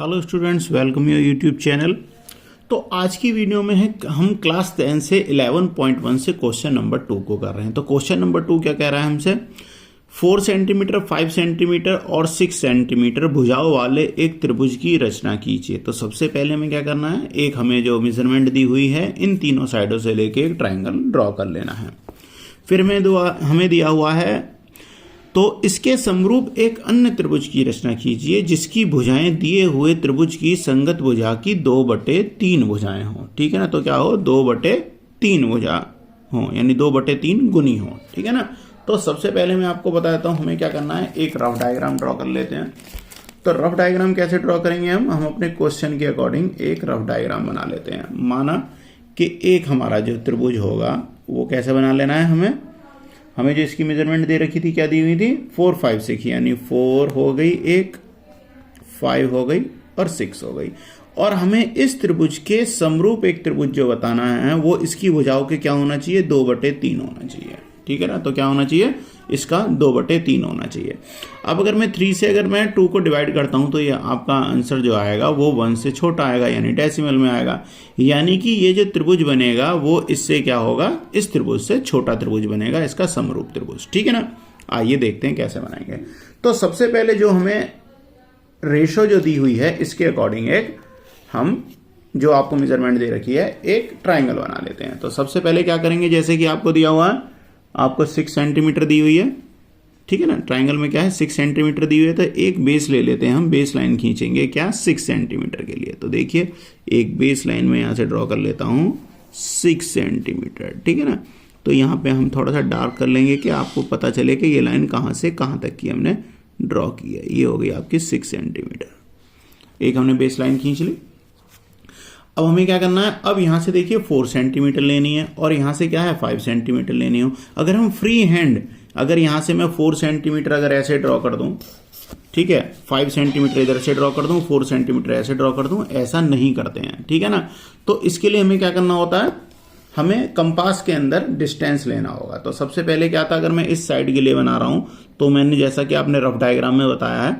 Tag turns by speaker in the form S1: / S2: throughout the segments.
S1: Hello students, welcome your YouTube channel. तो आज की वीडियो में है हम क्लास 10 से 11.1 से क्वेश्चन नंबर 2 को कर रहे हैं। तो क्वेश्चन नंबर 2 क्या कह रहा है हमसे, 4 सेंटीमीटर, 5 सेंटीमीटर और 6 सेंटीमीटर भुजाओं वाले एक त्रिभुज की रचना कीजिए। तो सबसे पहले हमें क्या करना है, एक हमें जो मेजरमेंट दी हुई है इन तीनों साइडों से लेके एक ट्राइंगल ड्रॉ कर लेना है। फिर हमें दिया हुआ है तो इसके समरूप एक अन्य त्रिभुज की रचना कीजिए जिसकी भुजाएं दिए हुए त्रिभुज की संगत भुजा की 2/3 भुजाएं हों। ठीक है ना, तो क्या हो, 2/3 भुजा हो, यानी 2/3 गुनी हो। ठीक है ना। तो सबसे पहले मैं आपको बता देता हूं हमें क्या करना है, एक रफ डायग्राम ड्रॉ कर लेते हैं। तो रफ डायग्राम कैसे ड्रॉ करेंगे, हम अपने क्वेश्चन के अकॉर्डिंग एक रफ डायग्राम बना लेते हैं। माना कि एक हमारा जो त्रिभुज होगा वो कैसे बना लेना है, हमें जो इसकी मेजरमेंट दे रखी थी, क्या दी हुई थी, 4 5 6, यानी 4 हो गई, एक 5 हो गई और 6 हो गई। और हमें इस त्रिभुज के समरूप एक त्रिभुज जो बताना है वो इसकी भुजाओं के क्या होना चाहिए, 2/3 होना चाहिए। ठीक है ना, तो क्या होना चाहिए, इसका 2/3 होना चाहिए। अब अगर मैं 3 से अगर मैं 2 को डिवाइड करता हूं तो ये आपका आंसर जो आएगा वो 1 से छोटा आएगा, यानी डेसिमल में आएगा। यानी कि ये जो त्रिभुज बनेगा वो इससे क्या होगा, इस त्रिभुज से छोटा त्रिभुज बनेगा, इसका समरूप त्रिभुज। ठीक है ना, आइए देखते हैं कैसे बनाएंगे। तो सबसे पहले जो हमें रेशो जो दी हुई है इसके अकॉर्डिंग एक हम जो आपको मेजरमेंट दे रखी है एक ट्राइंगल बना लेते हैं। तो सबसे पहले क्या करेंगे, जैसे कि आपको दिया हुआ है, आपको 6 सेंटीमीटर दी हुई है। ठीक है ना, ट्राइंगल में क्या है, 6 सेंटीमीटर दी हुई है। तो एक बेस ले लेते हैं, हम बेस लाइन खींचेंगे क्या, 6 सेंटीमीटर के लिए। तो देखिए एक बेस लाइन में यहां से ड्रॉ कर लेता हूं 6 सेंटीमीटर। ठीक है ना, तो यहां पे हम थोड़ा सा डार्क कर लेंगे कि आपको पता चले कि ये लाइन कहां से कहां तक की हमने ड्रॉ की है। ये हो गई आपकी 6 सेंटीमीटर, एक हमने बेस लाइन खींच ली। अब हमें क्या करना है, अब यहां से देखिए 4 सेंटीमीटर लेनी है और यहां से क्या है 5 सेंटीमीटर लेनी हो। अगर हम फ्री हैंड, अगर यहां से मैं 4 सेंटीमीटर अगर ऐसे ड्रॉ कर दूं, ठीक है, 5 सेंटीमीटर इधर से ड्रॉ कर दूं, 4 सेंटीमीटर ऐसे ड्रॉ कर दूं, ऐसा नहीं करते हैं। ठीक है ना, तो इसके लिए हमें क्या करना होता है, हमें कंपास के अंदर डिस्टेंस लेना होगा। तो सबसे पहले क्या था, अगर मैं इस साइड के लिए बना रहा हूं तो मैंने जैसा कि आपने रफ डायग्राम में बताया है,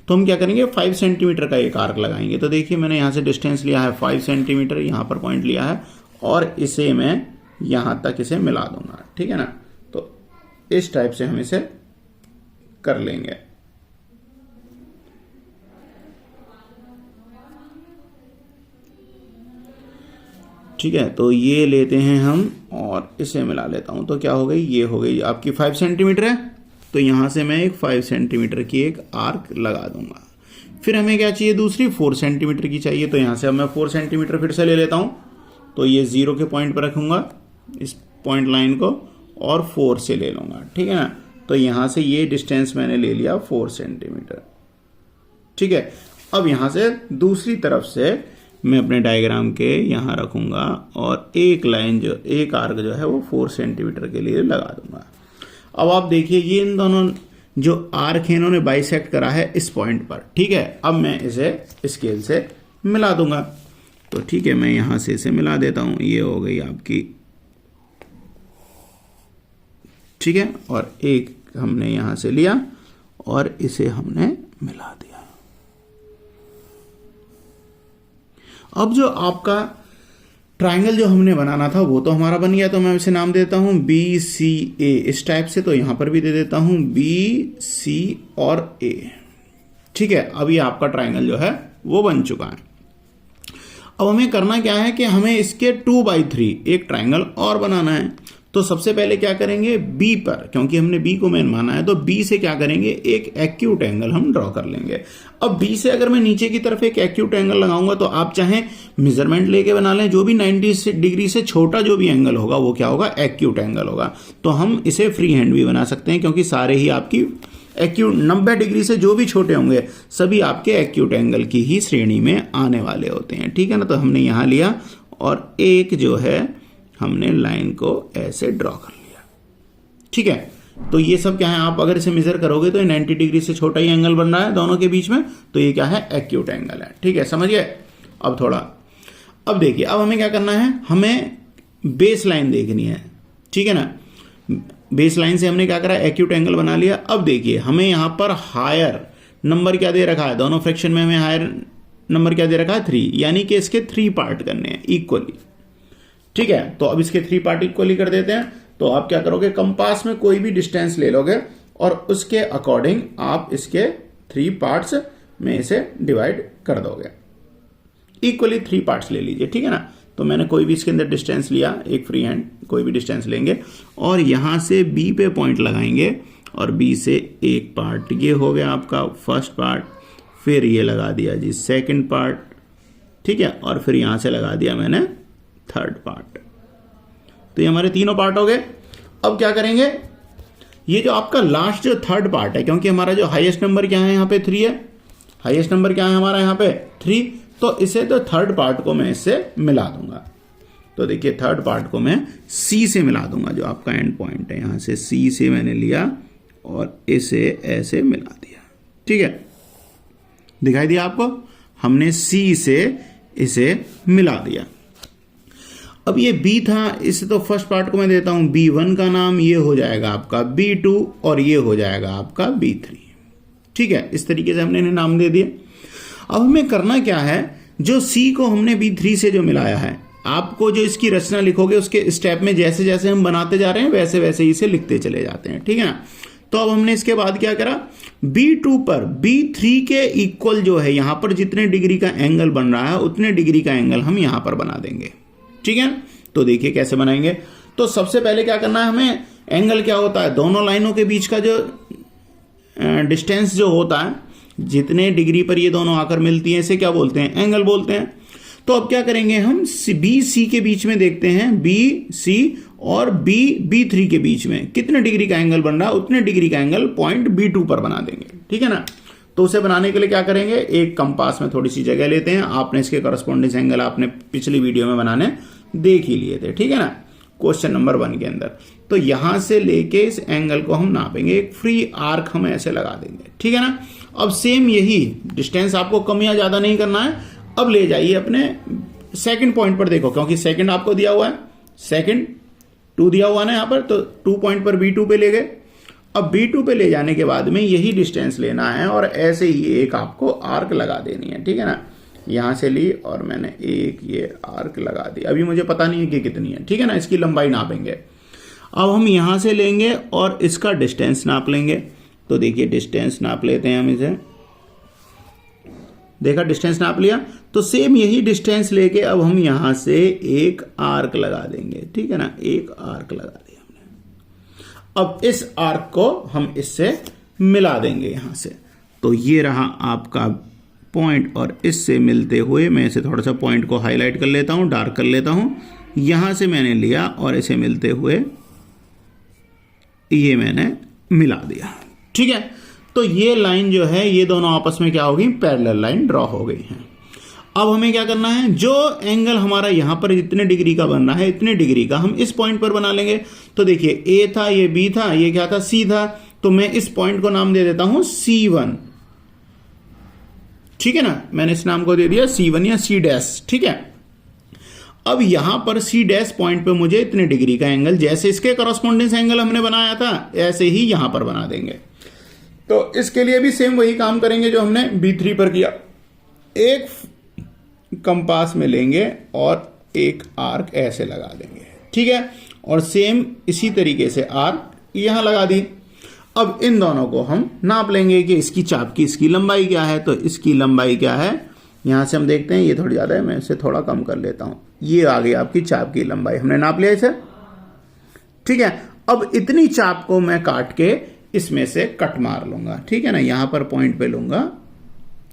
S1: तो हम क्या करेंगे 5 सेंटीमीटर का एक आर्क लगाएंगे। तो देखिए मैंने यहां से डिस्टेंस लिया है 5 सेंटीमीटर, यहां पर पॉइंट लिया है और इसे मैं यहां तक इसे मिला दूंगा। ठीक है ना, तो इस टाइप से हम इसे कर लेंगे। ठीक है, तो ये लेते हैं हम और इसे मिला लेता हूं। तो क्या हो गई, ये हो गई आपकी 5 सेंटीमीटर है। तो यहां से मैं एक 5 सेंटीमीटर की एक आर्क लगा दूंगा। फिर हमें क्या चाहिए, दूसरी 4 सेंटीमीटर की चाहिए। तो यहां से अब मैं 4 सेंटीमीटर फिर से ले लेता हूं। तो ये 0 के पॉइंट पर रखूंगा इस पॉइंट लाइन को और 4 से ले लूंगा। ठीक है ना, तो यहां से ये डिस्टेंस मैंने ले लिया 4 सेंटीमीटर। ठीक है, अब यहां से दूसरी तरफ से मैं अपने डायग्राम के यहां रखूंगा और एक लाइन जो एक आर्क जो है वो 4 सेंटीमीटर के लिए लगा दूंगा। अब आप देखिए ये इन दोनों जो आर्क है इन्होंने बाइसेक्ट करा है इस पॉइंट पर। ठीक है, अब मैं इसे स्केल से मिला दूंगा। तो ठीक है, मैं यहां से इसे मिला देता हूं, ये हो गई आपकी। ठीक है, और एक हमने यहां से लिया और इसे हमने मिला दिया। अब जो आपका ट्राइंगल जो हमने बनाना था वो तो हमारा बन गया। तो मैं इसे नाम देता हूं BCA इस टाइप से। तो यहां पर भी दे देता हूं BC और A। ठीक है, अब ये आपका ट्राइंगल जो है वो बन चुका है। अब हमें करना क्या है कि हमें इसके 2/3 एक ट्राइंगल और बनाना है। तो सबसे पहले क्या करेंगे, B पर, क्योंकि हमने B को मेन माना है, तो B से क्या करेंगे, एक एक्यूट एंगल हम ड्रॉ कर लेंगे। अब B से अगर मैं नीचे की तरफ एक एक्यूट एंगल लगाऊंगा तो आप चाहें मेजरमेंट लेके बना लें, जो भी 90 डिग्री से छोटा जो भी एंगल होगा वो क्या होगा, एक्यूट एंगल होगा। तो हम इसे फ्री हैंड भी बना सकते हैं क्योंकि सारे ही आपकी एक्यूट 90 डिग्री से जो भी छोटे होंगे सभी आपके एक्यूट एंगल की ही श्रेणी में आने वाले होते हैं। ठीक है ना, तो हमने यहां लिया और एक जो है हमने लाइन को ऐसे ड्रॉ कर लिया। ठीक है, तो ये सब क्या है, आप अगर इसे मेजर करोगे तो ये 90 डिग्री से छोटा ही एंगल बन रहा है दोनों के बीच में। तो ये क्या है, एक्यूट एंगल है। ठीक है, समझ गए। अब देखिए, अब हमें क्या करना है, हमें बेस लाइन देखनी है। ठीक है ना, बेस लाइन से हमने क्या करा, एक्यूट एंगल बना लिया। अब देखिए हमें यहां पर हायर नंबर क्या दे रखा है, दोनों फ्रैक्शन में हमें हायर नंबर क्या दे रखा है 3, यानी कि इसके 3 पार्ट करने हैं इक्वली। ठीक है, तो अब इसके 3 पार्ट इक्वली कर देते हैं। तो आप क्या करोगे, कंपास में कोई भी डिस्टेंस ले लोगे और उसके अकॉर्डिंग आप इसके 3 पार्ट्स में इसे डिवाइड कर दोगे। इक्वली 3 पार्ट्स ले लीजिए, ठीक है ना। तो मैंने कोई भी इसके अंदर डिस्टेंस लिया, एक फ्री हैंड कोई भी डिस्टेंस लेंगे और यहां से बी पे पॉइंट लगाएंगे और बी से एक पार्ट, ये हो गया आपका फर्स्ट पार्ट, फिर ये लगा दिया जी सेकंड पार्ट, ठीक है, और फिर यहां से लगा दिया मैंने थर्ड पार्ट। तो ये हमारे तीनों पार्ट हो गए। अब क्या करेंगे, ये जो आपका लास्ट जो थर्ड पार्ट है, क्योंकि हमारा जो हाईएस्ट नंबर क्या है यहाँ पे 3 है, हाईएस्ट नंबर क्या है हमारा यहाँ पे 3, तो इसे तो थर्ड पार्ट को मैं इससे मिला दूंगा। तो देखिए थर्ड पार्ट को मैं सी से मिला दूंगा, जो आपका एंड पॉइंट है यहां से सी से मैंने लिया और इसे ऐसे मिला दिया। ठीक है, दिखाई दिया आपको, हमने सी से इसे मिला दिया। अब ये बी था, इसे तो फर्स्ट पार्ट को मैं देता हूं B1 का नाम, ये हो जाएगा आपका B2 और ये हो जाएगा आपका B3। ठीक है, इस तरीके से हमने इन्हें नाम दे दिए। अब हमें करना क्या है, जो C को हमने B3 से जो मिलाया है, आपको जो इसकी रचना लिखोगे उसके स्टेप में जैसे जैसे हम बनाते जा रहे हैं वैसे वैसे ही इसे लिखते चले जाते हैं। ठीक है ना। तो अब हमने इसके बाद क्या करा, B2 पर B3 के इक्वल जो है यहां पर जितने डिग्री का एंगल बन रहा है उतने डिग्री का एंगल हम यहां पर बना देंगे। ठीक है, तो देखिए कैसे बनाएंगे। तो सबसे पहले क्या करना है हमें, एंगल क्या होता है, दोनों लाइनों के बीच का जो डिस्टेंस जो होता है, जितने डिग्री पर ये दोनों आकर मिलती है इसे क्या बोलते हैं, एंगल बोलते हैं। तो अब क्या करेंगे हम, बी सी के बीच में देखते हैं, बी सी और B3 के बीच में कितने डिग्री का एंगल बन रहा है, उतने डिग्री का एंगल पॉइंट B2 पर बना देंगे। ठीक है ना। तो उसे बनाने के लिए क्या करेंगे, एक कंपास में थोड़ी सी जगह लेते हैं। आपने इसके करस्पॉन्डिंग एंगल आपने पिछली वीडियो में बनाने देख ही लिए थे। ठीक है ना, क्वेश्चन नंबर 1 के अंदर। तो यहां से लेके इस एंगल को हम नापेंगे, एक फ्री आर्क हम ऐसे लगा देंगे। ठीक है ना। अब सेम यही डिस्टेंस आपको कम या ज्यादा नहीं करना है। अब ले जाइए अपने सेकंड पॉइंट पर, देखो क्योंकि सेकंड आपको दिया हुआ है, सेकंड 2 दिया हुआ है ना यहां पर, तो 2 पॉइंट पर B2 पे ले गए। अब B2 पे ले जाने के बाद में यही डिस्टेंस लेना है और ऐसे ही एक आपको आर्क लगा देनी है। ठीक है ना, यहां से ली और मैंने एक ये आर्क लगा दी। अभी मुझे पता नहीं है कि कितनी है। ठीक है ना, इसकी लंबाई नापेंगे। अब हम यहां से लेंगे और इसका डिस्टेंस नाप लेंगे। तो देखिए डिस्टेंस नाप लेते हैं हम इसे, देखा डिस्टेंस नाप लिया। तो सेम यही डिस्टेंस लेके अब हम यहां से एक आर्क लगा देंगे। ठीक है ना, एक आर्क लगा दिया हमने। अब इस आर्क को हम इससे मिला देंगे यहां से। तो ये रहा आपका पॉइंट और इससे मिलते हुए मैं इसे थोड़ा सा पॉइंट को हाईलाइट कर लेता हूं, डार्क कर लेता हूं। यहां से मैंने लिया और इसे मिलते हुए ये मैंने मिला दिया। ठीक है, तो ये लाइन जो है ये दोनों आपस में क्या होगी, पैरेलल लाइन ड्रॉ हो गई है। अब हमें क्या करना है, जो एंगल हमारा यहां पर इतने डिग्री का बन रहा है, इतने डिग्री का हम इस पॉइंट पर बना लेंगे। तो देखिए ए था, ये बी था, ये क्या था, सी था। तो मैं इस पॉइंट को नाम दे देता हूं C1। ठीक है ना, मैंने इस नाम को दे दिया C1 या C'। ठीक है, अब यहां पर C' पॉइंट पे मुझे इतने डिग्री का एंगल, जैसे इसके करस्पॉन्डिंग एंगल हमने बनाया था ऐसे ही यहां पर बना देंगे। तो इसके लिए भी सेम वही काम करेंगे जो हमने B3 पर किया। एक कंपास में लेंगे और एक आर्क ऐसे लगा देंगे। ठीक है, और सेम इसी तरीके से आर्क यहां लगा दी। अब इन दोनों को हम नाप लेंगे कि इसकी चाप की इसकी लंबाई क्या है। तो इसकी लंबाई क्या है, यहां से हम देखते हैं ये थोड़ी ज्यादा है, मैं इसे थोड़ा कम कर लेता हूं। ये आ गई आपकी चाप की लंबाई, हमने नाप लिया इसे। ठीक है, अब इतनी चाप को मैं काट के इसमें से कट मार लूंगा। ठीक है ना, यहां पर पॉइंट पे लूंगा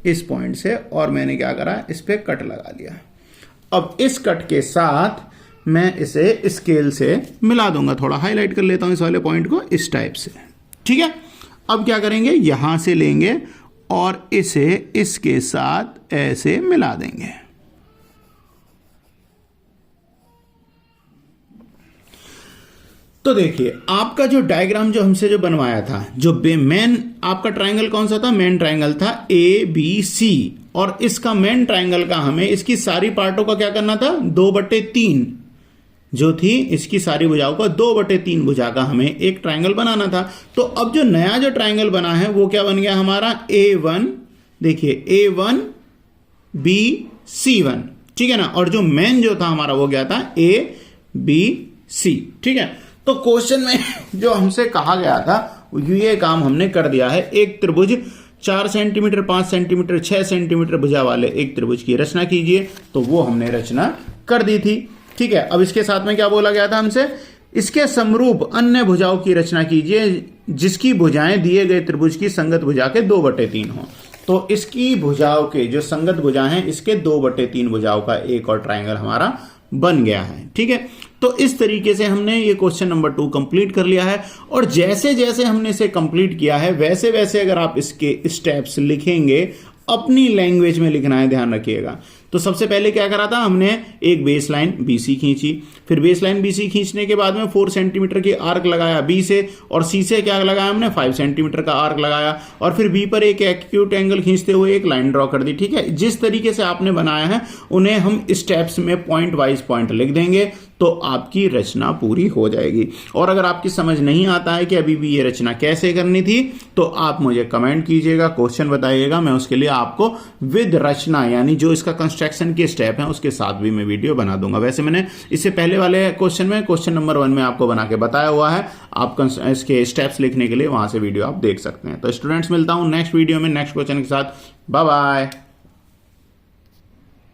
S1: इस पॉइंट से और मैंने क्या करा, इस पे कट लगा लिया। अब इस कट के साथ मैं इसे स्केल से मिला दूंगा। थोड़ा हाईलाइट कर लेता हूं इस वाले पॉइंट को इस टाइप से। ठीक है, अब क्या करेंगे, यहां से लेंगे और इसे इसके साथ ऐसे मिला देंगे। तो देखिए आपका जो डायग्राम जो हमसे जो बनवाया था, जो मेन आपका ट्रायंगल कौन सा था, मेन ट्रायंगल था ABC। और इसका मेन ट्रायंगल का हमें इसकी सारी पार्टों का क्या करना था, 2/3 जो थी इसकी सारी भुजाओं का 2/3 भुजा का हमें एक ट्रायंगल बनाना था। तो अब जो नया जो ट्रायंगल बना है वो क्या बन गया हमारा A1। देखिए A1 ABC1, ठीक है ना। और जो मेन जो था हमारा वो गया था ABC, ठीक है। तो क्वेश्चन में जो हमसे कहा गया था ये काम हमने कर दिया है। एक त्रिभुज 4 सेंटीमीटर, 5 सेंटीमीटर, 6 सेंटीमीटर भुजा वाले एक त्रिभुज की रचना कीजिए, तो वो हमने रचना कर दी थी, ठीक है। अब इसके साथ में क्या बोला गया था हमसे, इसके समरूप अन्य भुजाओं की रचना कीजिए जिसकी भुजाएं दिए गए त्रिभुज की संगत भुजा के 2/3 हो। तो इसकी भुजाओं के जो संगत भुजा हैं इसके 2/3 भुजाओं का एक और ट्रायंगल हमारा बन गया है, ठीक है। तो इस तरीके से हमने ये क्वेश्चन नंबर 2 कंप्लीट कर लिया है। और जैसे जैसे हमने इसे कंप्लीट किया है वैसे वैसे अगर आप इसके स्टेप्स लिखेंगे, अपनी लैंग्वेज में लिखना है, ध्यान रखिएगा। तो सबसे पहले क्या करा था हमने, एक बेस लाइन BC खींची, फिर बेस लाइन BC खींचने के बाद में 4 सेंटीमीटर की आर्क लगाया B से, और C से क्या लगाया हमने, 5 सेंटीमीटर का आर्क लगाया, और फिर B पर एक एक्यूट एंगल खींचते हुए एक लाइन ड्रॉ कर दी, ठीक है। जिस तरीके से आपने बनाया है उन्हें हम स्टेप्स में पॉइंट वाइज पॉइंट लिख देंगे, तो आपकी रचना पूरी हो जाएगी। और अगर आपकी समझ नहीं आता है कि अभी भी ये रचना कैसे करनी थी, तो आप मुझे कमेंट कीजिएगा, क्वेश्चन बताइएगा, मैं उसके लिए आपको विद रचना यानी जो इसका कंस्ट्रक्शन के स्टेप हैं उसके साथ भी मैं वीडियो बना दूंगा। वैसे मैंने इससे पहले वाले क्वेश्चन में क्वेश्चन नंबर 1 में आपको बना के बताया हुआ है, आप इसके स्टेप्स लिखने के लिए वहां से वीडियो आप देख सकते हैं। तो स्टूडेंट्स, मिलता हूं नेक्स्ट वीडियो में नेक्स्ट क्वेश्चन के साथ। Bye bye.